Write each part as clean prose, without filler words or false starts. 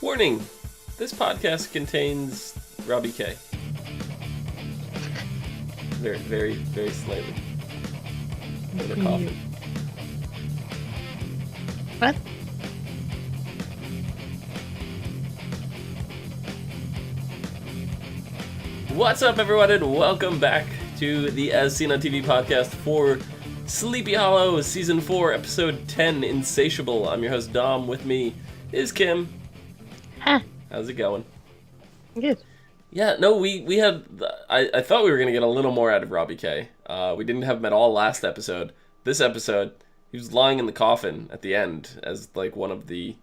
Warning! This podcast contains Robbie K. Very, very, very slightly. We're coughing. What? What's up, everyone, and welcome back to the As Seen on TV podcast for Sleepy Hollow, Season 4, Episode 10, Insatiable. I'm your host, Dom. With me is Kim. Huh. How's it going? Good. Yeah, no, we had... I thought we were going to get a little more out of Robbie K. We didn't have him at all last episode. This episode, he was lying in the coffin at the end as, like, one of the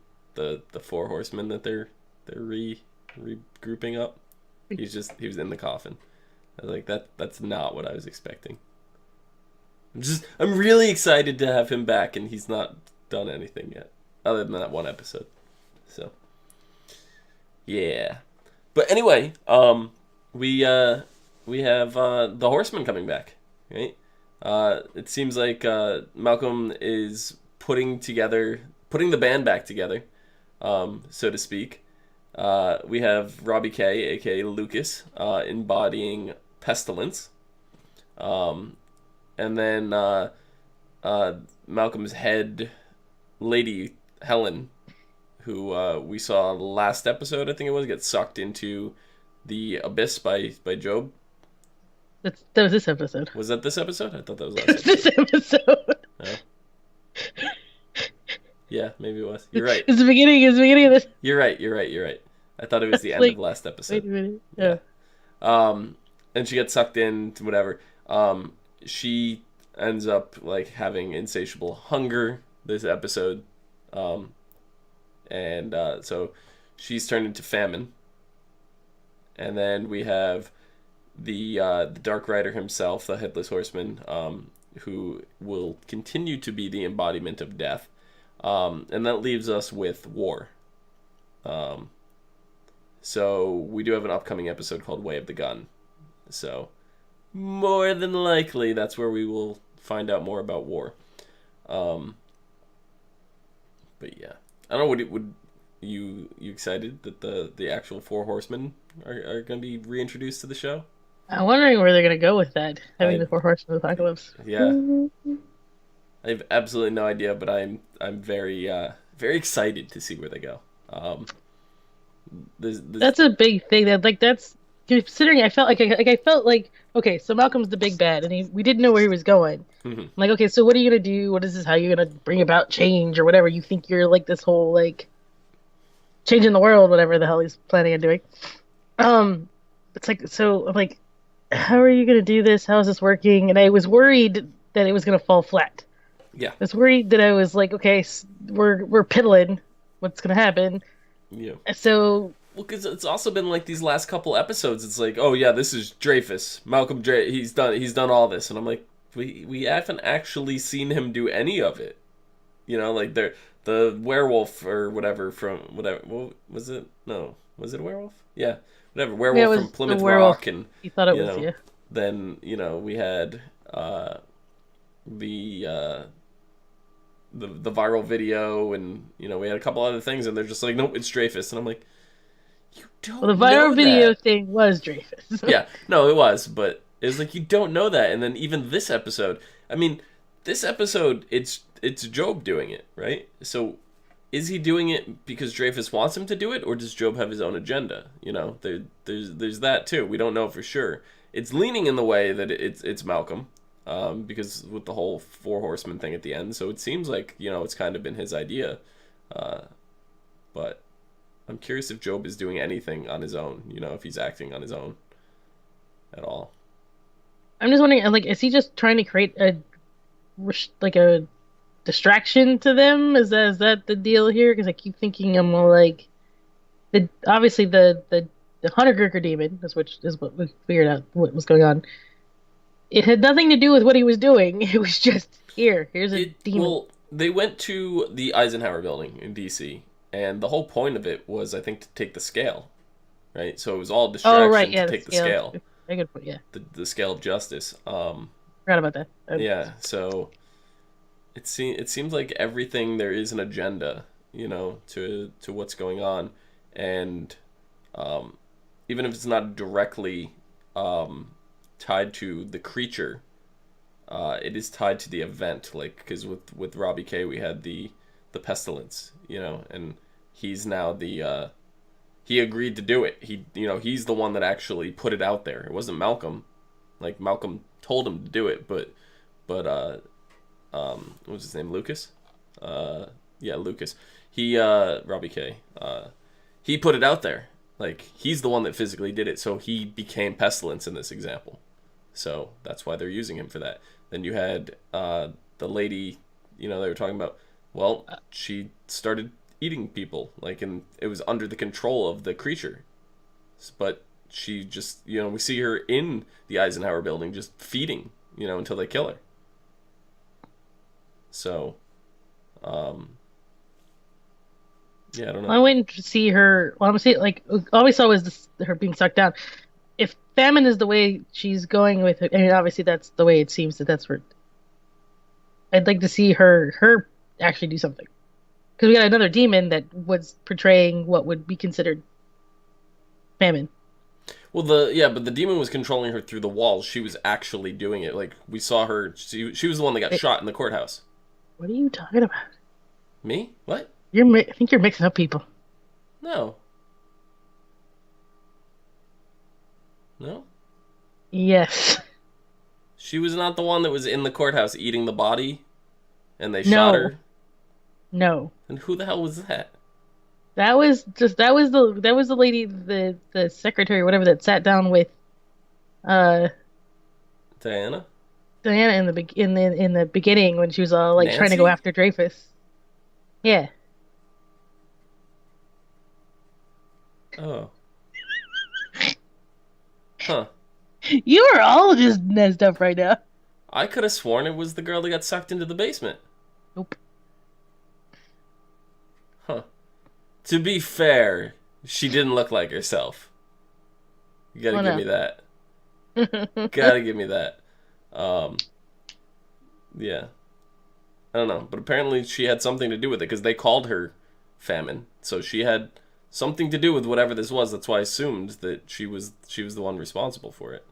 four horsemen that they're regrouping up. He was in the coffin. I was like, that's not what I was expecting. I'm really excited to have him back, and he's not done anything yet, other than that one episode. So, yeah. But anyway, we have the Horsemen coming back, right? It seems like Malcolm is putting the band back together, so to speak. We have Robbie K, aka Lucas, embodying Pestilence. And then Malcolm's head lady, Helen, who we saw last episode, I think it was, get sucked into the abyss by Job. That was this episode. Was that this episode? I thought that was last episode. This episode. Oh. Yeah, maybe it was. You're right. It's the beginning of this. You're right. I thought it was the end of last episode. Wait a minute. Yeah. And she gets sucked into whatever. She ends up like having insatiable hunger this episode. And so she's turned into famine. And then we have the Dark Rider himself, the Headless Horseman, who will continue to be the embodiment of death. And that leaves us with war. So we do have an upcoming episode called Way of the Gun. So more than likely that's where we will find out more about war. But yeah, I don't know. Would you excited that the actual four horsemen are going to be reintroduced to the show? I'm wondering where they're gonna go with that. Having the four horsemen of the apocalypse. Yeah, I have absolutely no idea, but I'm very very excited to see where they go. That's a big thing. That's considering. I felt like okay, so Malcolm's the big bad, and we didn't know where he was going. Mm-hmm. I'm like, okay, so what are you gonna do? What is this? How are you gonna bring about change or whatever? You think you're like this whole like changing the world, whatever the hell he's planning on doing. It's like, so I'm like, how are you gonna do this? How is this working? And I was worried that it was gonna fall flat. Yeah, I was worried that I was like, okay, we're piddling. What's gonna happen? Yeah. So. Well, because it's also been like these last couple episodes. It's like, oh yeah, this is Dreyfus, Malcolm He's done all this, and I'm like, we haven't actually seen him do any of it. You know, like the werewolf or whatever from whatever. What was it? No, was it a werewolf? Yeah, whatever. Werewolf from Plymouth Rock, and you thought it was, yeah. Then we had the viral video, and we had a couple other things, and they're just like, nope, it's Dreyfus, and I'm like, you don't. Well, the viral video thing was Dreyfus. Yeah, no, it was, but it was like, you don't know that. And then even this episode, I mean, this episode, it's Job doing it, right? So is he doing it because Dreyfus wants him to do it, or does Job have his own agenda? There's that too. We don't know for sure. It's leaning in the way that it's Malcolm, because with the whole four horsemen thing at the end. So it seems like it's kind of been his idea, but I'm curious if Job is doing anything on his own. If he's acting on his own at all. I'm just wondering, like, is he just trying to create a distraction to them? Is that the deal here? Because I keep thinking I'm more like obviously the Hunter Gurker demon, which is what we figured out what was going on. It had nothing to do with what he was doing. It was just here's a demon. Well, they went to the Eisenhower building in DC, and the whole point of it was, I think, to take the scale, right? So it was all distraction to take the scale. A good point, yeah. The scale of justice. Forgot about that. Yeah, so it seems like everything there is an agenda, to what's going on, and even if it's not directly tied to the creature, it is tied to the event. Like, because with Robbie K, we had the pestilence, and he's now the he agreed to do it. He's the one that actually put it out there. It wasn't Malcolm. Like, Malcolm told him to do it, but what was his name? Lucas? Yeah, Lucas. Robbie K. He put it out there. Like, he's the one that physically did it, so he became Pestilence in this example. So that's why they're using him for that. Then you had the lady, they were talking about. Well, she started eating people, and it was under the control of the creature. But she just, we see her in the Eisenhower building just feeding, until they kill her. So, yeah, I don't know. I went to see her. Well, I'm saying, all we saw was her being sucked down. If famine is the way she's going with it, I mean, obviously that's the way it seems that's where. I'd like to see her actually do something, because we got another demon that was portraying what would be considered famine. Well, but the demon was controlling her through the walls. She was actually doing it. Like, we saw her. She was the one that got shot in the courthouse. What are you talking about? Me? What? I think you're mixing up people. No. No? Yes. She was not the one that was in the courthouse eating the body, and they shot her. No. And who the hell was that? That was the lady, the secretary, whatever, that sat down with Diana in the beginning when she was all Nancy? trying to go after Dreyfus. Yeah. Oh. Huh. You are all just messed up right now. I could have sworn it was the girl that got sucked into the basement. Nope. Huh. To be fair, she didn't look like herself. You gotta give me that. Gotta give me that. Yeah. I don't know, but apparently she had something to do with it, because they called her Famine, so she had something to do with whatever this was. That's why I assumed that she was the one responsible for it.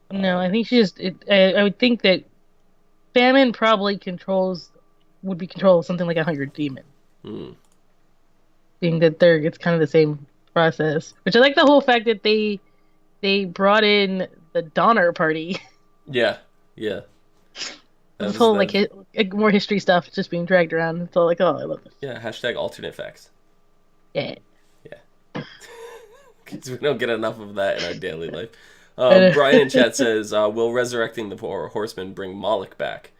No, I think she just. I would think that Famine probably would be controlled something like a hunger demon. Being that it's kind of the same process, which I like the whole fact that they brought in the Donner Party. Yeah. This whole more history stuff just being dragged around. It's all I love this. Yeah, #alternate facts. Yeah. Because we don't get enough of that in our daily life. Brian in chat says, will resurrecting the Horsemen bring Moloch back?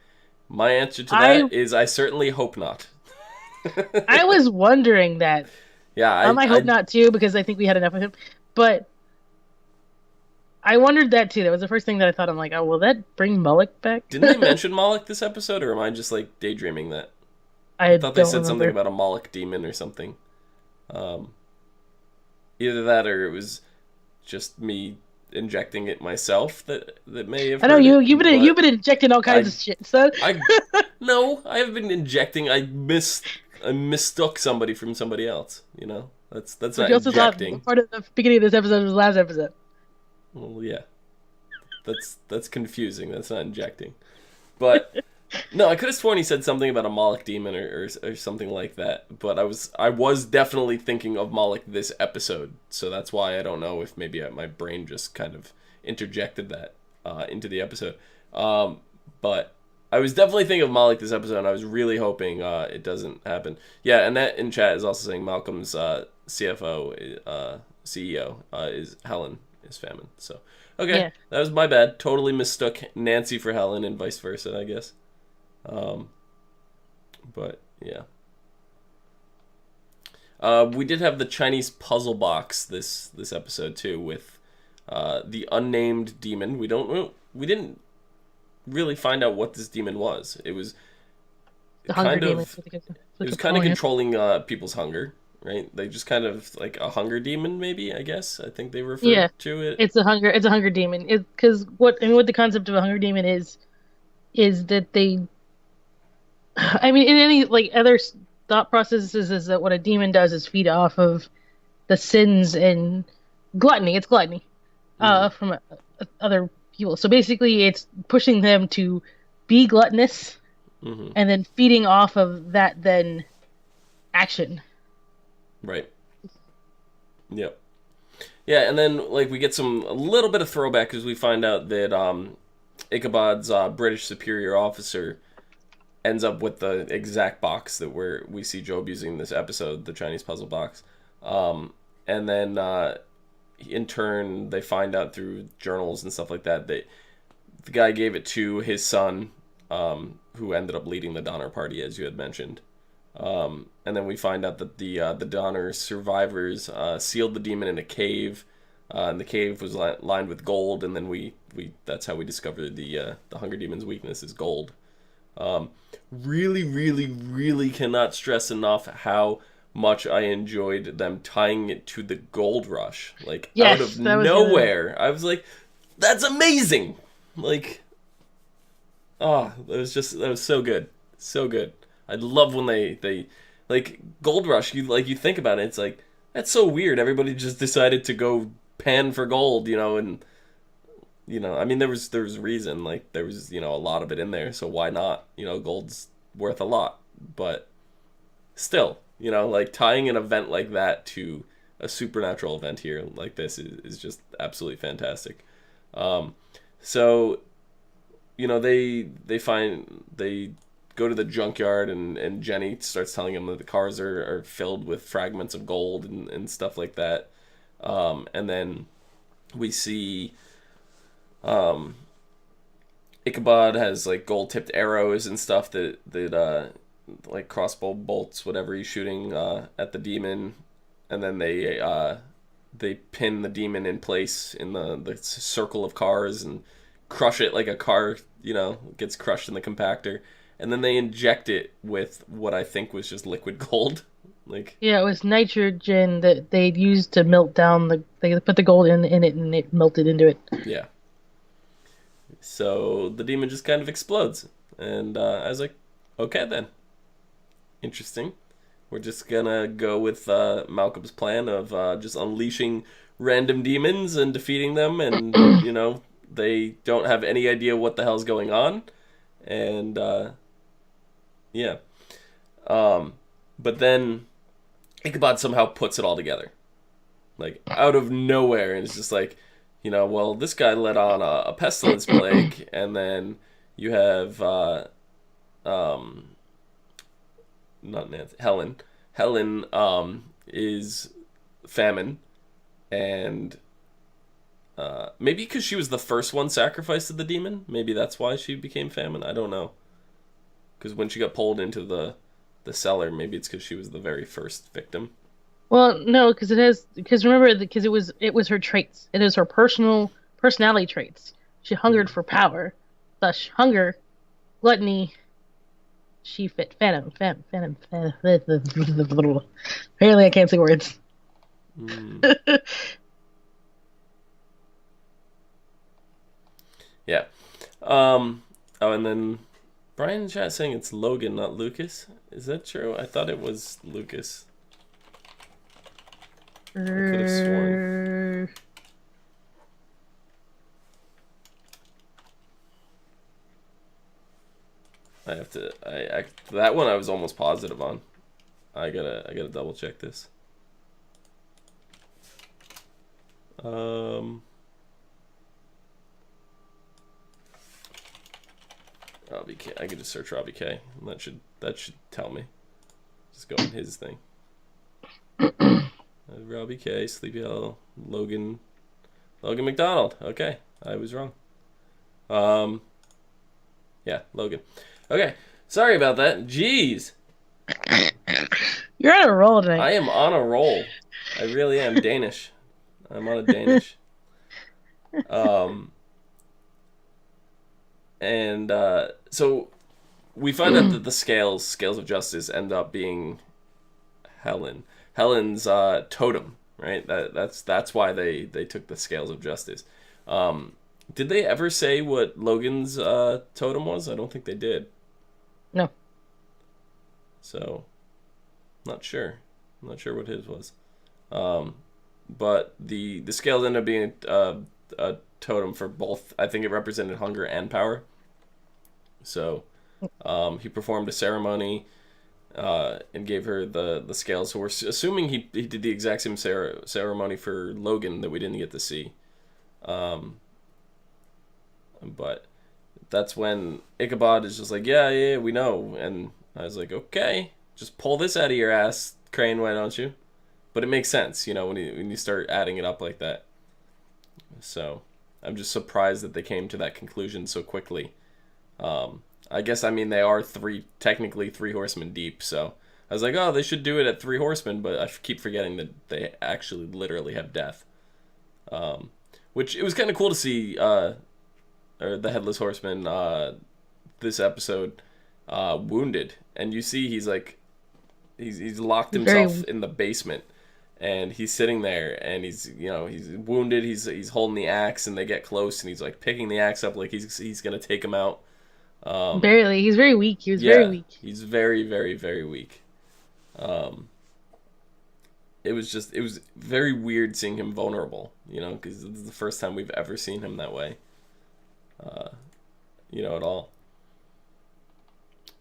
My answer to that is I certainly hope not. I was wondering that. Yeah, I hope not too, because I think we had enough of him. But I wondered that too. That was the first thing that I thought. I'm like, oh, will that bring Moloch back? Didn't they mention Moloch this episode, or am I just daydreaming that? I thought they said something about a Moloch demon or something. Either that, or it was just me injecting it myself that may have. I know you've been injecting all kinds of shit, son. No, I have been injecting. I mistook somebody from somebody else. That's not injecting. Part of the beginning of this episode was the last episode. Well, yeah, that's confusing. That's not injecting, but no, I could have sworn he said something about a Moloch demon or something like that. But I was definitely thinking of Moloch this episode, so that's why I don't know if maybe my brain just kind of interjected that into the episode. But I was definitely thinking of Moloch this episode, and I was really hoping it doesn't happen. Yeah, and that in chat is also saying Malcolm's CFO, CEO is Helen. Is Famine. So okay, yeah. That was my bad. Totally mistook Nancy for Helen and vice versa, I guess. But yeah, we did have the Chinese puzzle box this episode too, with the unnamed demon. We didn't really find out what this demon was. It was kind of controlling people's hunger. Right, they just kind of like a hunger demon, maybe. I guess I think they refer to it. It's a hunger demon. Because what the concept of a hunger demon is that they. I mean, in any other thought processes, is that what a demon does is feed off of the sins and gluttony. It's gluttony Mm-hmm. from other people. So basically, it's pushing them to be gluttonous Mm-hmm. and then feeding off of that then action. Right. Yep. Yeah, and then like we get a little bit of throwback because we find out that Ichabod's British superior officer ends up with the exact box that we see Job using in this episode, the Chinese puzzle box. And then in turn, they find out through journals and stuff like that that the guy gave it to his son, who ended up leading the Donner Party, as you had mentioned. And then we find out that the Donner survivors sealed the demon in a cave, and the cave was lined with gold. And then we that's how we discovered the Hunger Demon's weakness is gold. Really, really, really cannot stress enough how much I enjoyed them tying it to the gold rush. Like, out Yes, of that was the other. nowhere. I was like, that's amazing! Like, that was so good. So good. I love when they like, Gold Rush, you think about it, it's like, that's so weird. Everybody just decided to go pan for gold, and I mean, there was reason, like, there was, a lot of it in there, so why not? Gold's worth a lot, but still, like, tying an event like that to a supernatural event here like this is just absolutely fantastic. So, they go to the junkyard, and Jenny starts telling them that the cars are filled with fragments of gold and stuff like that. And then we see Ichabod has like gold tipped arrows and stuff that like crossbow bolts, whatever he's shooting at the demon, and then they pin the demon in place in the circle of cars and crush it like a car, gets crushed in the compactor, and then they inject it with what I think was just liquid gold, like, Yeah, it was nitrogen that they'd used to melt down the. They put the gold in it and it melted into it. yeah. So the demon just kind of explodes, and I was like, okay then, interesting. We're just gonna go with Malcolm's plan of just unleashing random demons and defeating them, and they don't have any idea what the hell's going on, and yeah. But then Ichabod somehow puts it all together, like, out of nowhere, and it's just like, well, this guy let on a pestilence plague, and then you have um not Nancy, Helen. Helen is famine, and maybe because she was the first one sacrificed to the demon, maybe that's why she became famine. I don't know. Because when she got pulled into the cellar, maybe it's because she was the very first victim. Well, no, because remember because it was her traits. It is her personality traits. She hungered Mm. for power, thus hunger, gluttony. She fit phantom. Apparently, I can't say words. Mm. Yeah. Oh, and then Brian in chat saying it's Logan, not Lucas. Is that true? I thought it was Lucas. I could have sworn. I have to. That one I was almost positive on. I gotta double check this. Robbie K. I could just search Robbie K. And that should tell me. Just go on his thing. Robbie K. Sleepy Hollow. Logan McDonald. Okay, I was wrong. Yeah, Logan. Okay, sorry about that. Jeez, You're on a roll tonight. I am on a roll. I really am. Danish. I'm on a Danish. And so we find out that the scales of justice end up being Helen's totem, right? That's why they took the scales of justice. Did they ever say what Logan's totem was? I don't think they did. No. So, not sure. I'm not sure what his was. But the scales ended up being a totem for both. I think it represented hunger and power. So he performed a ceremony and gave her the scales. So we're assuming he did the exact same ceremony for Logan that we didn't get to see. But that's when Ichabod is just like, yeah, we know. And I was like, okay, just pull this out of your ass, Crane, why don't you? But it makes sense, when you start adding it up like that. So I'm just surprised that they came to that conclusion so quickly. I guess, they are technically three horsemen deep, so I was like, oh, they should do it at three horsemen, but I keep forgetting that they actually literally have death. Which, it was kind of cool to see, or the Headless Horseman, this episode, wounded. And you see he's locked himself in the basement. And he's sitting there, and he's wounded. He's holding the axe, and they get close, and he's like picking the axe up like he's gonna take him out. Barely. He's very weak. He was Yeah, very weak. he's very, very, very weak. It was very weird seeing him vulnerable, because this is the first time we've ever seen him that way. At all.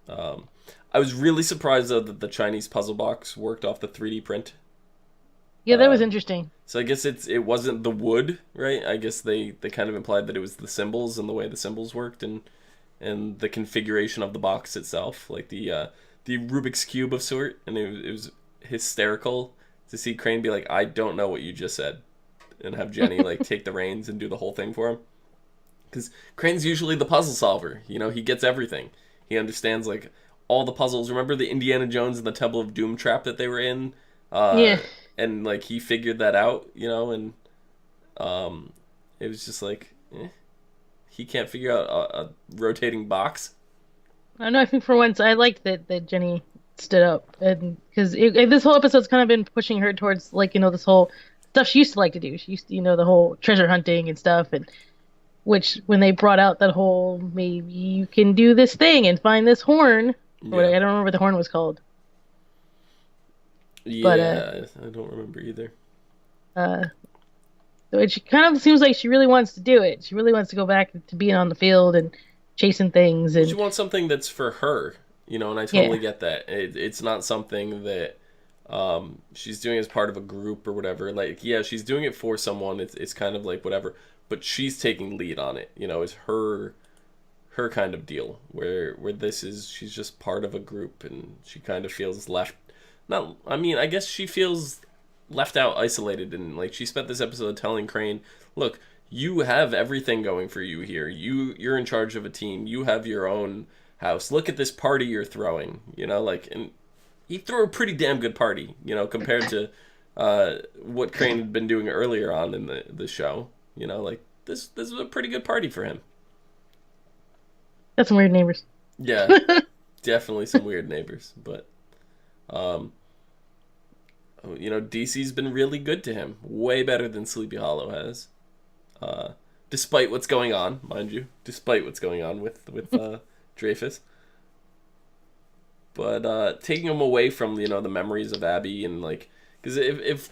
I was really surprised though that the Chinese puzzle box worked off the 3D print. Yeah, that was interesting. So I guess it wasn't the wood, right? I guess they kind of implied that it was the symbols and the way the symbols worked and the configuration of the box itself, like the Rubik's Cube of sort. And it was hysterical to see Crane be like, I don't know what you just said, and have Jenny like take the reins and do the whole thing for him. Because Crane's usually the puzzle solver. He gets everything. He understands like all the puzzles. Remember the Indiana Jones and the Temple of Doom trap that they were in? Yeah. And like he figured that out, and it was just like, he can't figure out a rotating box. I know. I think for once I liked that Jenny stood up, and because this whole episode's kind of been pushing her towards like this whole stuff she used to like to do. She used to the whole treasure hunting and stuff, and which when they brought out that whole maybe you can do this thing and find this horn. Yeah. I don't remember what the horn was called. Yeah, but, I don't remember either. It kind of seems like she really wants to do it. She really wants to go back to being on the field and chasing things. And she wants something that's for her, and I totally get that. It's not something that she's doing as part of a group or whatever. Like, yeah, she's doing it for someone. It's kind of like whatever, but she's taking lead on it. It's her kind of deal where she's just part of a group, and she kind of feels left. I guess she feels left out, isolated, and like she spent this episode telling Crane, look, you have everything going for you here. You're in charge of a team. You have your own house. Look at this party you're throwing. And he threw a pretty damn good party, compared to what Crane had been doing earlier on in the show. This was a pretty good party for him. Got some weird neighbors. Yeah, definitely some weird neighbors, but DC's been really good to him. Way better than Sleepy Hollow has. Despite what's going on, mind you. Despite what's going on with Dreyfus. But taking him away from, the memories of Abby and, like... Because if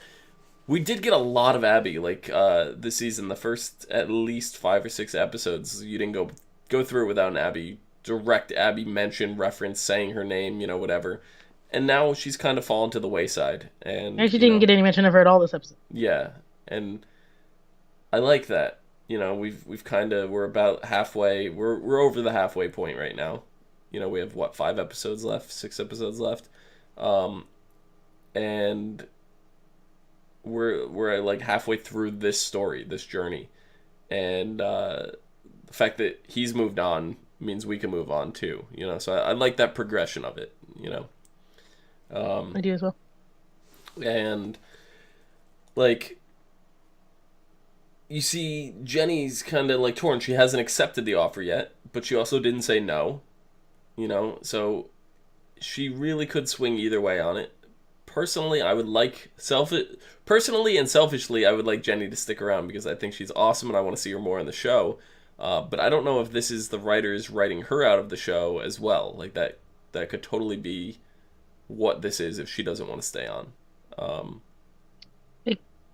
we did get a lot of Abby, like, this season. The first, at least 5 or 6 episodes, you didn't go through it without an direct Abby mention, reference, saying her name, whatever. And now she's kind of fallen to the wayside. And she didn't get any mention of her at all this episode. Yeah, and I like that. We've kind of, we're about halfway. We're over the halfway point right now. We have 5 episodes left, 6 episodes left, and we're like halfway through this story, this journey, and the fact that he's moved on means we can move on too. So I like that progression of it. I do as well. And like, you see Jenny's kind of like torn. She hasn't accepted the offer yet, but she also didn't say no. So she really could swing either way on it. Personally, I would like personally and selfishly, I would like Jenny to stick around because I think she's awesome and I want to see her more in the show. But I don't know if this is the writers writing her out of the show as well. Like that could totally be what this is if she doesn't want to stay on.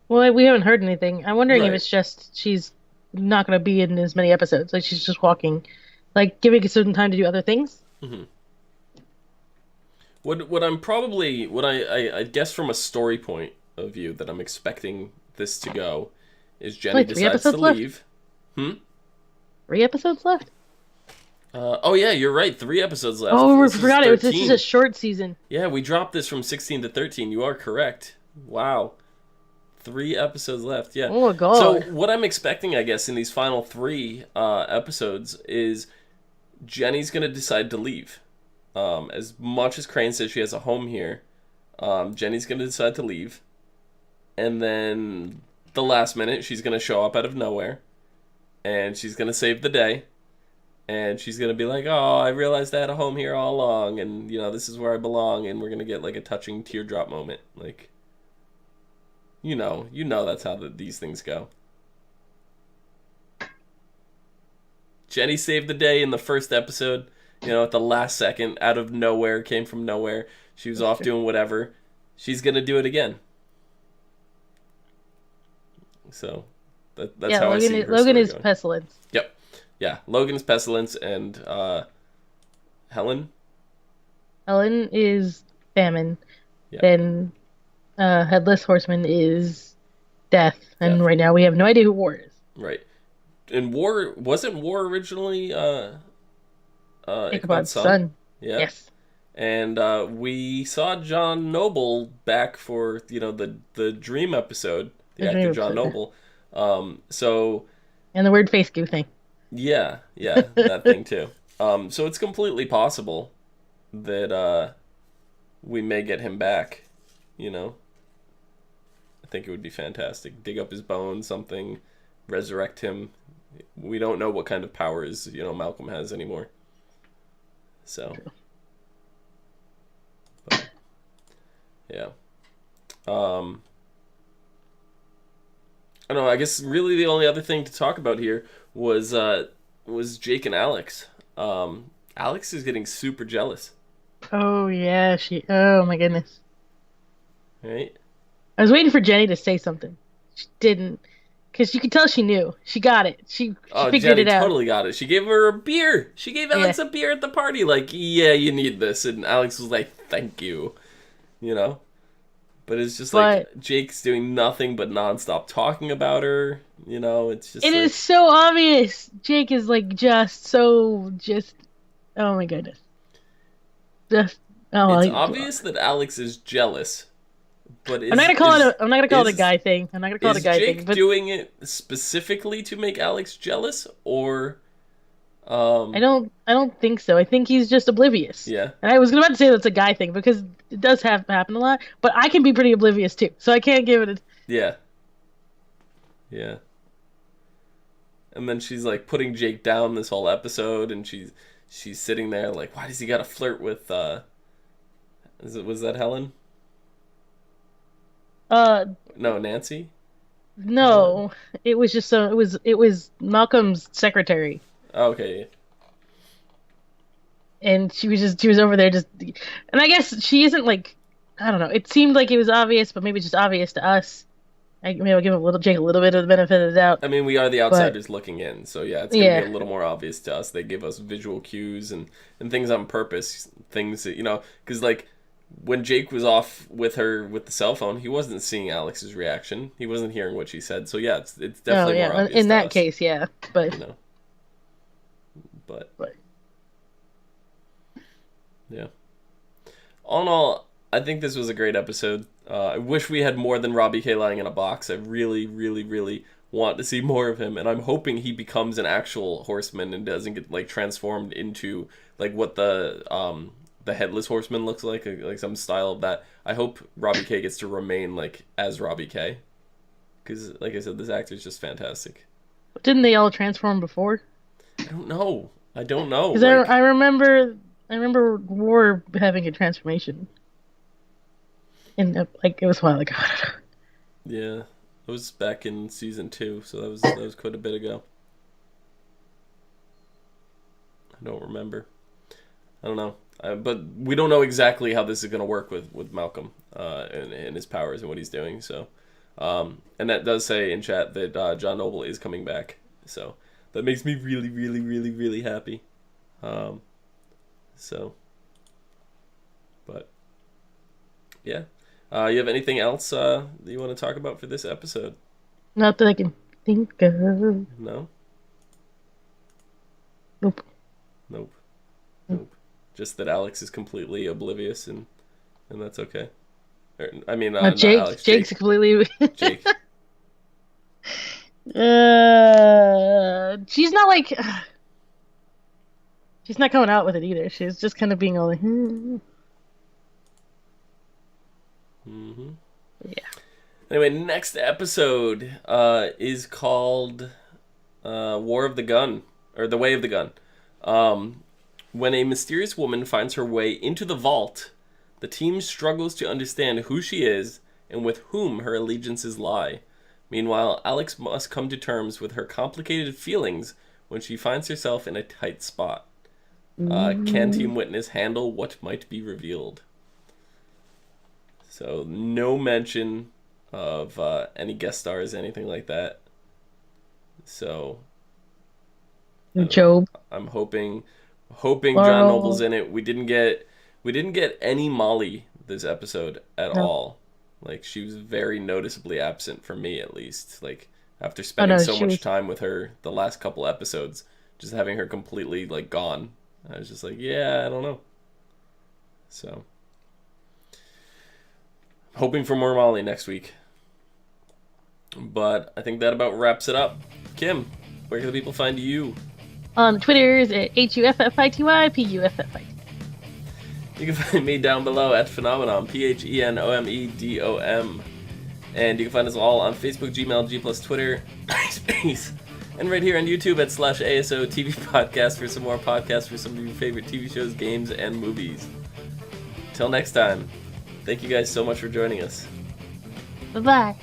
Well, we haven't heard anything. I'm wondering if Right. it's just she's not going to be in as many episodes. Like she's just walking, like giving a certain time to do other things. Hmm. What I'm probably what I guess from a story point of view that I'm expecting this to go is There's Jenny only three decides to episodes left. leave. Hmm. 3 episodes left. Oh yeah, you're right. 3 episodes left. Oh, we This is forgot it. This is a 13. short season. Yeah, we dropped this from 16 to 13. You are correct. Wow. 3 episodes left. Yeah. Oh my So god. what I'm expecting, I guess, in these final three episodes is Jenny's gonna decide to leave. As much as Crane says she has a home here, Jenny's gonna decide to leave, and then the last minute she's gonna show up out of nowhere, and she's gonna save the day, and she's gonna be like, "Oh, I realized I had a home here all along, and this is where I belong," and we're gonna get like a touching teardrop moment, like that's how these things go. Jenny saved the day in the first episode. At the last second, out of nowhere, came from nowhere. She was That's off true. doing whatever. She's gonna do it again. So that's Yeah, how I see her Logan story is going. pestilence. Yep. Yeah. Logan's Pestilence and Helen. Ellen is famine. Yeah. Then Headless Horseman is death. And Death. right now we have no idea who War is. Right. And War wasn't War originally Ichabod's Ichabod's son. son. Yeah. Yes. And we saw John Noble back for the Dream episode, the The actor dream John episode. Noble. So And the weird face goo thing. yeah, that thing too. So it's completely possible that we may get him back. I think it would be fantastic. Dig up his bones, something, resurrect him. We don't know what kind of powers Malcolm has anymore. So, but, yeah. I don't know. I guess really the only other thing to talk about here was Jake and Alex. Alex is getting super jealous, Oh yeah, oh my goodness. right? I was waiting for Jenny to say something. She didn't. Because you could tell she knew. She got it. She Oh, figured Jenny it out. totally got it. She gave her a beer. She gave Yeah. Alex a beer at the party. Like, yeah, you need this. And Alex was like, thank you. You know? But it's just like But Jake's doing nothing but nonstop talking about her. It's just it like, is so obvious. Jake is like just oh my goodness. Just oh it's well, obvious that Alex is jealous. But I'm not gonna call it a is guy thing. I'm not gonna call it a is guy thing. Jake But doing it specifically to make Alex jealous, or I don't think so. I think he's just oblivious. yeah, And I was about to say that's a guy thing because it does have happen a lot, but I can be pretty oblivious too. So I can't give it a yeah, yeah. And then she's like putting Jake down this whole episode, and she's sitting there like, why does he got to flirt with? Was that Helen? uh No, Nancy. no. It was just so it was Malcolm's secretary. Oh, okay. And she was over there just and I guess she isn't like I don't know. It seemed like it was obvious, but maybe it's just obvious to us. Maybe I'll give Jake a little bit of the benefit of the doubt. I mean, we are the But outsiders looking in, so yeah, it's gonna be yeah. a little more obvious to us. They give us visual cues and things on purpose, things that because like when Jake was off with her with the cell phone, he wasn't seeing Alex's reaction. He wasn't hearing what she said. So yeah, it's Oh definitely more yeah. obvious In to that us, case, yeah. you know. But But yeah, all in all, I think this was a great episode. I wish we had more than Robbie K lying in a box. I really, really, really want to see more of him, and I'm hoping he becomes an actual horseman and doesn't get like transformed into like what the headless horseman looks like some style of that. I hope Robbie K gets to remain like as Robbie K, because like I said, this actor is just fantastic. didn't they all transform before? I don't know. I don't know. Because Like, I remember War having a transformation. In like it was a while ago. yeah, it was back in season 2, so that was quite a bit ago. I don't remember. I don't know. But we don't know exactly how this is going to work with Malcolm and his powers and what he's doing. So And that does say in chat that John Noble is coming back. So that makes me really, really, really, really happy. But yeah. You have anything else that you want to talk about for this episode? Not that I can think of. No? Nope. Nope. Just that Alex is completely oblivious, and that's okay. I mean, not Jake. Alex. Jake's completely. Jake. She's not like. She's not coming out with it either. She's just kind of being all like. Yeah. Anyway, next episode is called War of the Gun, or The Way of the Gun. When a mysterious woman finds her way into the vault, the team struggles to understand who she is and with whom her allegiances lie. Meanwhile, Alex must come to terms with her complicated feelings when she finds herself in a tight spot. Can Team Witness handle what might be revealed? So, no mention of any guest stars, anything like that. So, Job. I'm hoping John Noble's in it. We didn't get any Molly this episode at all. Like, she was very noticeably absent for me, at least. Like, after spending so much time with her the last couple episodes, just having her completely like gone, I was just like, yeah, I don't know. So, hoping for more Molly next week. But I think that about wraps it up. Kim, where can the people find you? On Twitter is at HUFFITY, You can find me down below at Phenomenon, PHENOMEDOM. And you can find us all on Facebook, Gmail, G+, Twitter, MySpace, and right here on YouTube at /ASOTV Podcast for some more podcasts for some of your favorite TV shows, games, and movies. Till next time, thank you guys so much for joining us. Bye-bye.